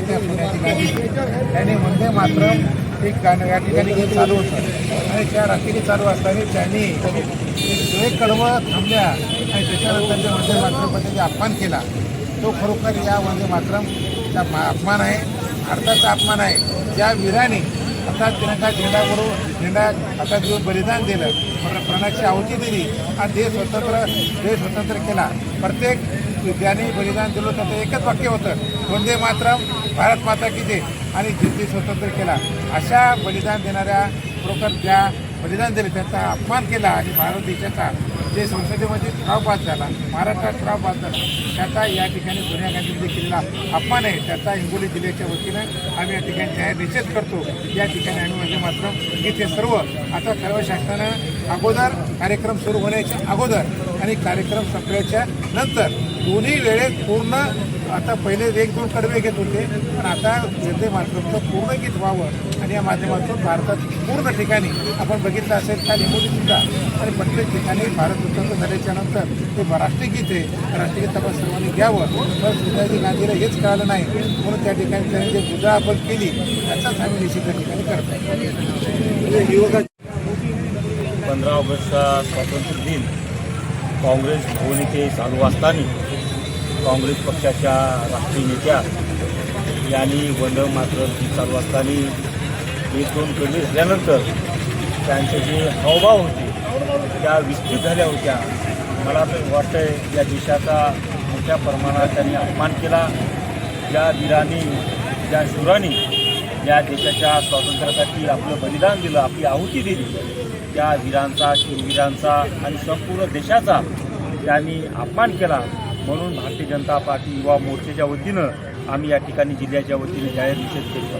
नेते असून या ठिकाणी त्यांनी वंदे मातरम एक गाणं या ठिकाणी गीत चालू होतं आणि त्या रात्री चालू असताना त्यांनी एक कडवं थांबल्या आणि त्याच्यानंतर जे वंदे मातरममध्ये जे अपमान केला तो खरोखर या वंदे मातरमचा अपमान आहे, भारताचा अपमान आहे. ज्या वीराने आता तिरंगा झेंडा आता घेऊन बलिदान दिलं, प्राणाची आहुती दिली आणि देश स्वतंत्र केला. प्रत्येक ज्याने बलिदान दिलं होतं ते एकच वाक्य होतं, वंदे मातरम, भारत माता की जय, आणि देश स्वतंत्र केला. अशा बलिदान देणाऱ्या खरोखर ज्या बलिदान दिले त्यांचा अपमान केला आणि भारत देशाचा जे संसदेमध्ये ठराव पास झाला, महाराष्ट्रात ठराव पास झाला, त्याचा या ठिकाणी सोनिया गांधींनी केलेला अपमान आहे. त्याचा हिंगोली जिल्ह्याच्या वतीनं आम्ही या ठिकाणी जाहीर निषेध करतो. या ठिकाणी आम्ही वंदे मातरम इथे सर्व आता सर्व शासनानं अगोदर कार्यक्रम सुरू होण्याच्या अगोदर आणि कार्यक्रम संपल्याच्या नंतर दोन्ही वेळेत पूर्ण आता पहिले 1-2 कडवे घेत होते, पण आता वंदे मातरमचं पूर्ण गीत व्हावं आणि या माध्यमातून भारतात पूर्ण ठिकाणी आपण बघितलं असेल का हिंगोलीसुद्धा आणि प्रत्येक ठिकाणी भारत स्वतंत्र झाल्याच्या नंतर ते राष्ट्रगीत आहे, राष्ट्रगीत आपण सर्वांनी घ्यावं. पण सोनिया गांधीला हेच कळालं नाही, म्हणून त्या ठिकाणी त्यांनी जे बुजाबल केली त्याचाच आम्ही निश्चित त्या ठिकाणी करतो. 15 ऑगस्टचा स्वातंत्र्य दिन काँग्रेस भवन इथे चालू असताना काँग्रेस पक्षाच्या राष्ट्रीय नेत्या यांनी वंदे मातरम गीत चालू असताना 1-2 कडवे झाल्यानंतर त्यांचे जे हावभाव होते त्या विस्तृत झाल्या होत्या. मला तर वाटतं या देशाचा मोठ्या प्रमाणात त्यांनी अपमान केला. ज्या वीरांनी, ज्या शूरांनी या देशाच्या स्वातंत्र्यासाठी आपलं बलिदान दिलं, आपली आहुती दिली, त्या वीरांचा, शूरवीरांचा आणि संपूर्ण देशाचा त्यांनी अपमान केला. म्हणून भारतीय जनता पार्टी युवा मोर्चाच्या वतीनं आम्ही या ठिकाणी जिल्ह्याच्या वतीने जाहीर निषेध करतो.